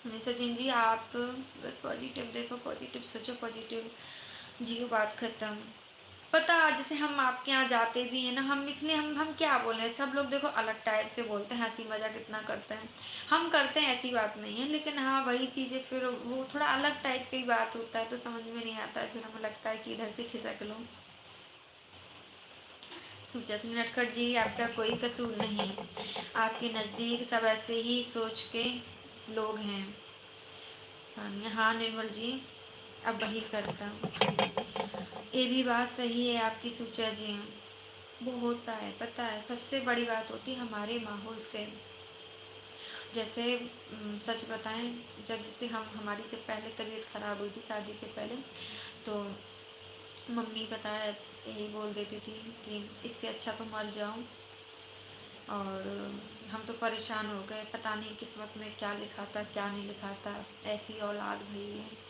सचिन जी आप बस पॉजिटिव देखो, पॉजिटिव सोचो, पॉजिटिव जियो, बात खत्म। पता जैसे हम आपके यहाँ जाते भी हैं ना, हम इसलिए हम क्या बोल रहे हैं, सब लोग देखो अलग टाइप से बोलते हैं, हंसी मजाक इतना करते हैं, हम करते हैं ऐसी बात नहीं है, लेकिन हाँ वही चीज़ें फिर वो थोड़ा अलग टाइप की बात होता है तो समझ में नहीं आता है, फिर हमें लगता है कि इधर से खिसक लो। सुचा सिंह नटखट जी आपका कोई कसूर नहीं, आपके नज़दीक सब ऐसे ही सोच के लोग हैं। हाँ निर्मल जी, अब वही करता हूँ, ये भी बात सही है आपकी सुचा जी। वो होता है, पता है सबसे बड़ी बात होती है हमारे माहौल से। जैसे सच बताएं, जब जैसे हमारी जब पहले तबीयत ख़राब हुई थी शादी के पहले, तो मम्मी पता है यही बोल देती थी कि इससे अच्छा तो मर जाऊं, और हम तो परेशान हो गए, पता नहीं किस्मत में क्या लिखा था क्या नहीं लिखा था, ऐसी औलाद भई है।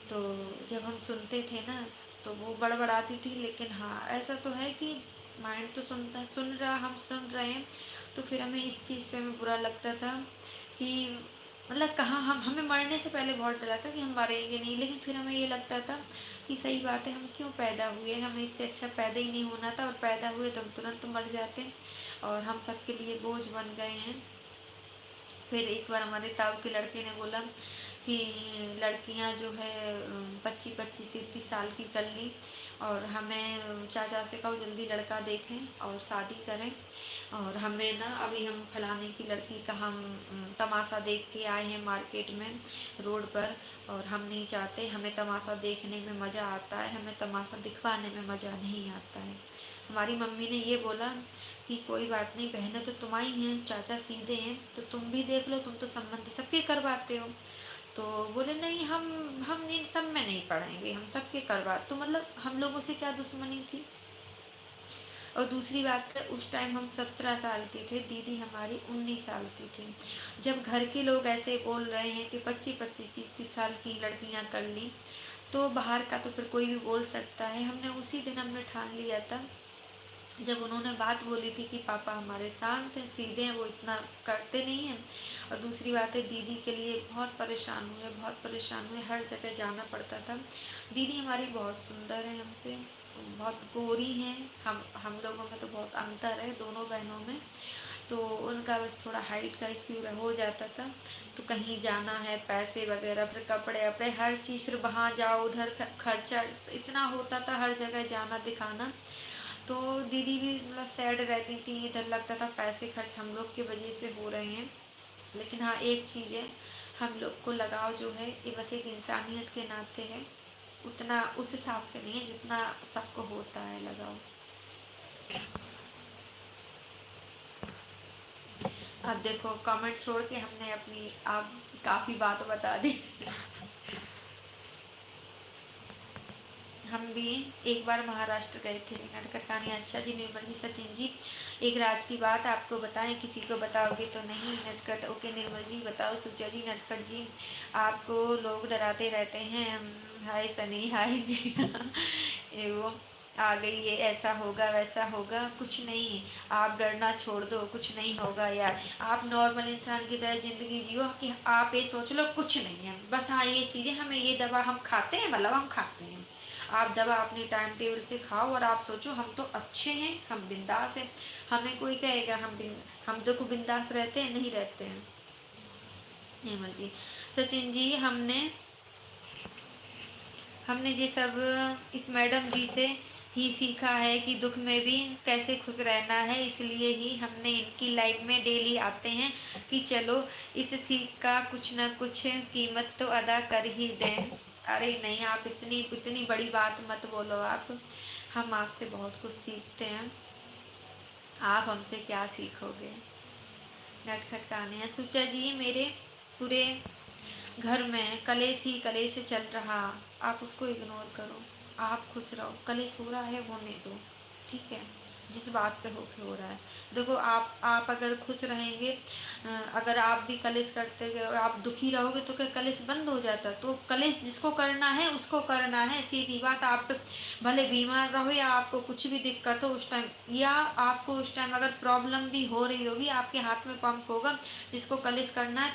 तो जब हम सुनते थे ना तो वो बड़बड़ाती थी, लेकिन हाँ ऐसा तो है कि माइंड तो सुनता, सुन रहा, हम सुन रहे हैं, तो फिर हमें इस चीज़ पे हमें बुरा लगता था कि मतलब कहाँ हम, हमें मरने से पहले बहुत डर लगता कि हम मरेंगे नहीं, लेकिन फिर हमें ये लगता था कि सही बात है, हम क्यों पैदा हुए, हमें इससे अच्छा पैदा ही नहीं होना था, और पैदा हुए तो हम तुरंत मर जाते और हम सबके लिए बोझ बन गए हैं। फिर एक बार हमारे ताऊ के लड़के ने बोला कि लड़कियां जो है 25-25-30 साल की कर ली, और हमें चाचा से कहो जल्दी लड़का देखें और शादी करें, और हमें ना अभी हम फलाने की लड़की का हम तमाशा देख के आए हैं मार्केट में रोड पर, और हम नहीं चाहते, हमें तमाशा देखने में मज़ा आता है, हमें तमाशा दिखवाने में मज़ा नहीं आता है। हमारी मम्मी ने ये बोला कि कोई बात नहीं, बहनें तो तुम्हारी हैं, चाचा सीधे हैं, तो तुम भी देख लो, तुम तो संबंध सबके करवाते हो। तो बोले नहीं, हम इन सब में नहीं पढ़ेंगे, हम सबके करवा, तो मतलब हम लोगों से क्या दुश्मनी थी। और दूसरी बात है, उस टाइम हम 17 साल के थे, दीदी हमारी 19 साल की थी। जब घर के लोग ऐसे बोल रहे हैं कि 25-25-30 साल की लड़कियां कर ली, तो बाहर का तो फिर कोई भी बोल सकता है। हमने उसी दिन हमने ठान लिया था, जब उन्होंने बात बोली थी कि पापा हमारे शांत हैं, सीधे हैं, वो इतना करते नहीं हैं। और दूसरी बात है, दीदी के लिए बहुत परेशान हुए, बहुत परेशान हुए, हर जगह जाना पड़ता था। दीदी हमारी बहुत सुंदर है हमसे, बहुत गोरी हैं, हम लोगों में तो बहुत अंतर है दोनों बहनों में, तो उनका बस थोड़ा हाइट का इश्यू हो जाता था। तो कहीं जाना है, पैसे वगैरह, फिर कपड़े वपड़े हर चीज़, फिर वहाँ जाओ उधर खर्चा इतना होता था, हर जगह जाना दिखाना। तो दीदी भी मतलब सैड रहती थी, इधर लगता था पैसे खर्च हम लोग की वजह से हो रहे हैं। लेकिन हाँ एक चीज़ है, हम लोग को लगाव जो है ये बस एक इंसानियत के नाते है, उतना उस हिसाब से नहीं है जितना सबको होता है लगाव। अब देखो कमेंट छोड़ के हमने अपनी आप काफ़ी बात बता दी। हम भी एक बार महाराष्ट्र गए थे, नटखट कहानी। अच्छा जी निर्मल जी, सचिन जी एक राज की बात आपको बताएं, किसी को बताओगे तो नहीं। नटखट ओके निर्मल जी बताओ। सुचा जी नटखट जी आपको लोग डराते रहते हैं। हाय सनी हाय जी। वो आ गई है, ऐसा होगा वैसा होगा, कुछ नहीं, आप डरना छोड़ दो, कुछ नहीं होगा यार, आप नॉर्मल इंसान की तरह जिंदगी जियो कि आप ये सोच लो कुछ नहीं है बस। हाँ ये चीज़ें, हमें ये दवा हम खाते हैं, मतलब हम खाते हैं, आप दवा अपनी टाइम टेबल से खाओ, और आप सोचो हम तो अच्छे हैं, हम बिंदास हैं, हमें कोई कहेगा हम देखो बिंदास रहते हैं, नहीं रहते हैं। हेमल जी, सचिन जी हमने ये सब इस मैडम जी से ही सीखा है कि दुख में भी कैसे खुश रहना है, इसलिए ही हमने इनकी लाइफ में डेली आते हैं कि चलो इस सीख का कुछ ना कुछ कीमत तो अदा कर ही दें। अरे नहीं, आप इतनी इतनी बड़ी बात मत बोलो आप, हम आपसे बहुत कुछ सीखते हैं, आप हमसे क्या सीखोगे। नटखट कहानी है। सुचा जी मेरे पूरे घर में कलेश ही कलेश चल रहा, आप उसको इग्नोर करो, आप खुश रहो, कलेश हो रहा है होने दो, ठीक है, जिस बात पे हो रहा है। देखो आप अगर खुश रहेंगे, अगर आप भी कलेश करते रहो, आप दुखी रहोगे तो क्या कलेश बंद हो जाता? तो कलेश जिसको करना है उसको करना है, सीधी बात। आप भले बीमार रहो या आपको कुछ भी दिक्कत हो उस टाइम, या आपको उस टाइम अगर प्रॉब्लम भी हो रही होगी, आपके हाथ में पंप होगा, जिसको कलेश करना है